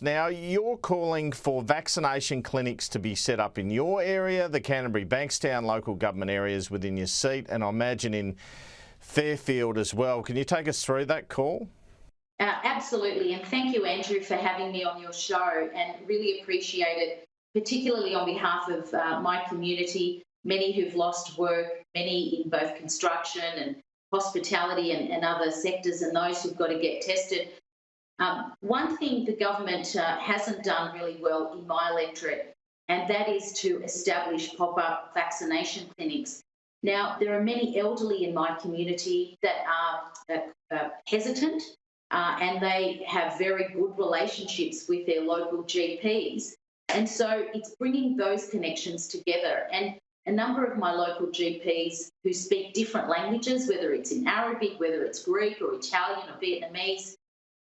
Now, you're calling for vaccination clinics to be set up in your area, the Canterbury Bankstown local government areas within your seat, and I imagine in Fairfield as well. Can you take us through that call? Absolutely, and thank you, Andrew, for having me on your show, and really appreciate it, particularly on behalf of my community, many who've lost work, many in both construction and hospitality and other sectors, and those who've got to get tested. One thing the government hasn't done really well in my electorate, and that is to establish pop-up vaccination clinics. Now, there are many elderly in my community that are hesitant, and they have very good relationships with their local GPs. And so it's bringing those connections together. And a number of my local GPs who speak different languages, whether it's in Arabic, whether it's Greek or Italian or Vietnamese,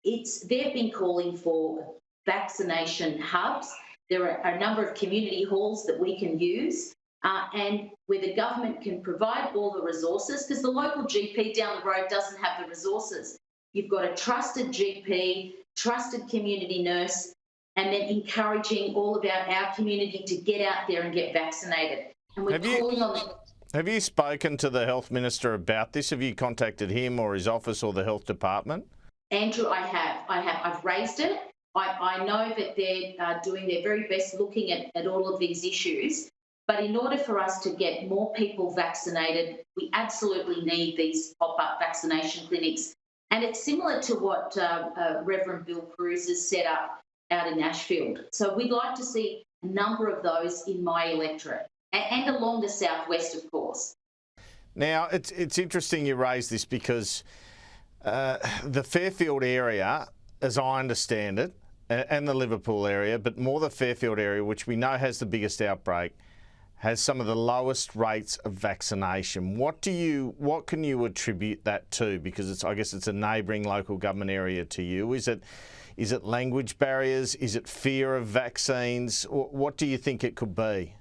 they've been calling for vaccination hubs. There are a number of community halls that we can use, and where the government can provide all the resources, because the local GP down the road doesn't have the resources. You've got a trusted GP, trusted community nurse, and then encouraging all of our community to get out there and get vaccinated. And we're calling on. Have you spoken to the Health Minister about this? Have you contacted him or his office or the Health Department? Andrew, I have. I've raised it. I know that they're doing their very best looking at all of these issues. But in order for us to get more people vaccinated, we absolutely need these pop-up vaccination clinics. And it's similar to what Reverend Bill Cruz has set up out in Ashfield. So we'd like to see a number of those in my electorate and along the southwest, of course. Now, it's interesting you raise this because the Fairfield area, as I understand it, and the Liverpool area, but more the Fairfield area, which we know has the biggest outbreak, has some of the lowest rates of vaccination. What can you attribute that to? Because I guess it's a neighbouring local government area to you. Is it language barriers? Is it fear of vaccines? What do you think it could be?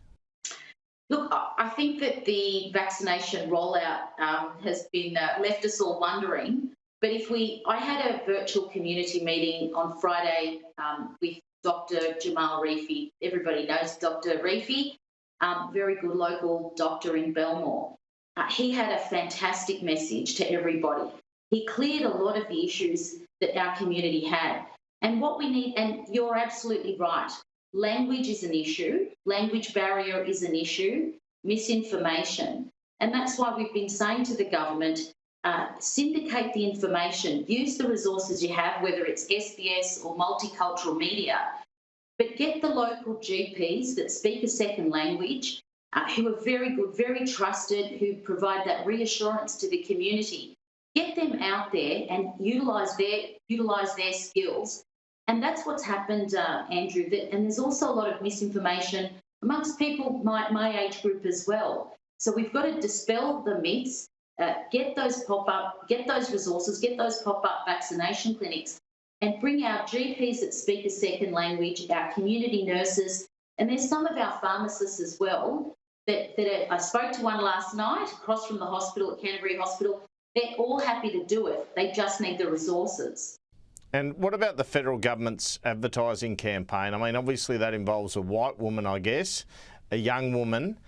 Look, I think that the vaccination rollout has been left us all wondering. But I had a virtual community meeting on Friday with Dr. Jamal Reefy. Everybody knows Dr. Reefy. Very good local doctor in Belmore. He had a fantastic message to everybody. He cleared a lot of the issues that our community had. And what we need, and you're absolutely right, language is an issue, language barrier is an issue, misinformation. And that's why we've been saying to the government, syndicate the information, use the resources you have, whether it's SBS or multicultural media, but get the local GPs that speak a second language, who are very good, very trusted, who provide that reassurance to the community. Get them out there and utilise their skills. And that's what's happened, Andrew. And there's also a lot of misinformation amongst people my age group as well. So we've got to dispel the myths, get those resources, get those pop-up vaccination clinics, and bring our GPs that speak a second language, our community nurses, and there's some of our pharmacists as well I spoke to one last night across from the hospital at Canterbury Hospital. They're all happy to do it. They just need the resources. And what about the federal government's advertising campaign? I mean, obviously that involves a white woman, I guess, a young woman.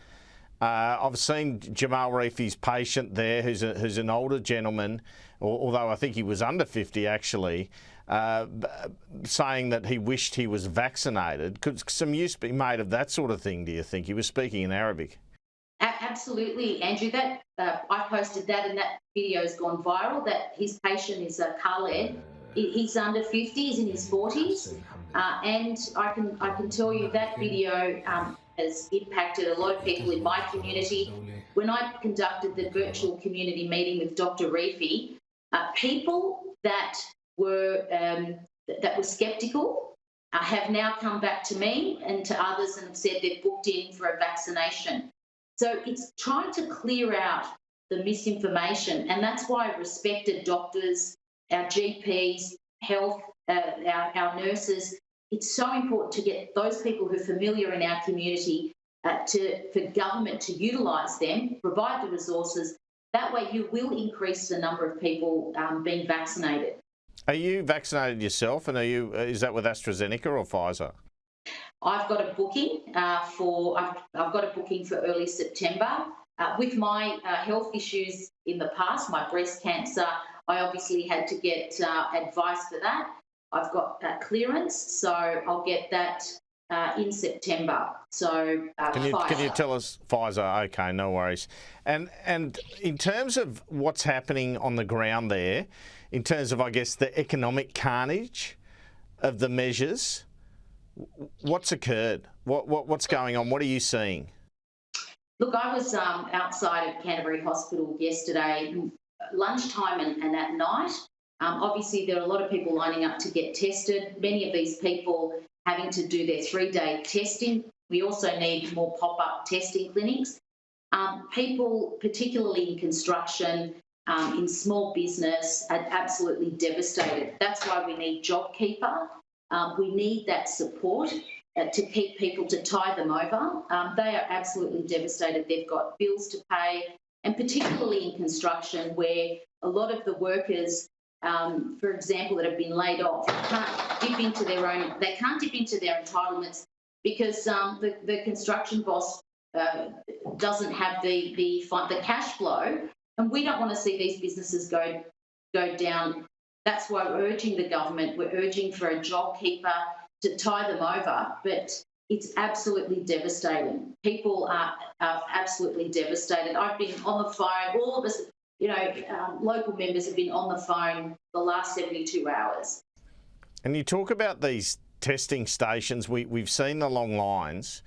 I've seen Jamal Reefy's patient there, who's an older gentleman, although I think he was under 50 actually, saying that he wished he was vaccinated. Could some use be made of that sort of thing, do you think? He was speaking in Arabic. Absolutely, Andrew. That I posted that, and that video has gone viral. That his patient is Khaled. He's under 50, he's in his 40s, and I can tell you that video has impacted a lot of people in my community. When I conducted the virtual community meeting with Dr. Reefy, people that were sceptical have now come back to me and to others and have said they've booked in for a vaccination. So it's trying to clear out the misinformation, and that's why respected doctors, our GPs, health, our nurses, it's so important to get those people who are familiar in our community for government to utilise them, provide the resources. That way you will increase the number of people being vaccinated. Are you vaccinated yourself, and is that with AstraZeneca or Pfizer? I've got a booking I've got a booking for early September. With my health issues in the past, my breast cancer, I obviously had to get advice for that. I've got clearance, so I'll get that in September. So Can you tell us Pfizer? Okay, no worries. And in terms of what's happening on the ground there, in terms of, I guess, the economic carnage of the measures, what's occurred? What's going on? What are you seeing? Look, I was outside of Canterbury Hospital yesterday, lunchtime and at night. Obviously, there are a lot of people lining up to get tested. Many of these people having to do their 3-day testing. We also need more pop-up testing clinics. People, particularly in construction, in small business, are absolutely devastated. That's why we need JobKeeper. We need that support to keep people, to tie them over. They are absolutely devastated. They've got bills to pay, and particularly in construction, where a lot of the workers, for example, that have been laid off, can't dip into their entitlements because the construction boss doesn't have the cash flow, and we don't want to see these businesses go down. That's why we're urging the government. We're urging for a JobKeeper to tie them over, but it's absolutely devastating. People are absolutely devastated. I've been on the phone. All of us, local members have been on the phone the last 72 hours. And you talk about these testing stations. We've seen the long lines.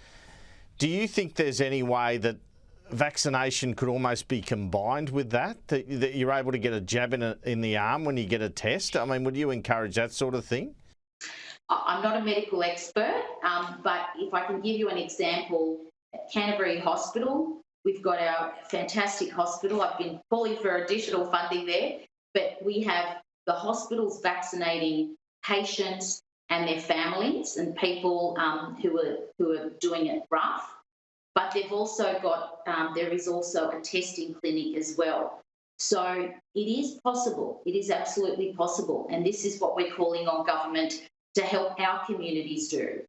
Do you think there's any way that vaccination could almost be combined with that you're able to get a jab in the arm when you get a test? I mean, would you encourage that sort of thing? I'm not a medical expert, but if I can give you an example, at Canterbury Hospital, we've got our fantastic hospital. I've been calling for additional funding there, but we have the hospitals vaccinating patients and their families and people who are doing it rough. But they've also got, there is also a testing clinic as well. So it is possible. It is absolutely possible. And this is what we're calling on government to help our communities do.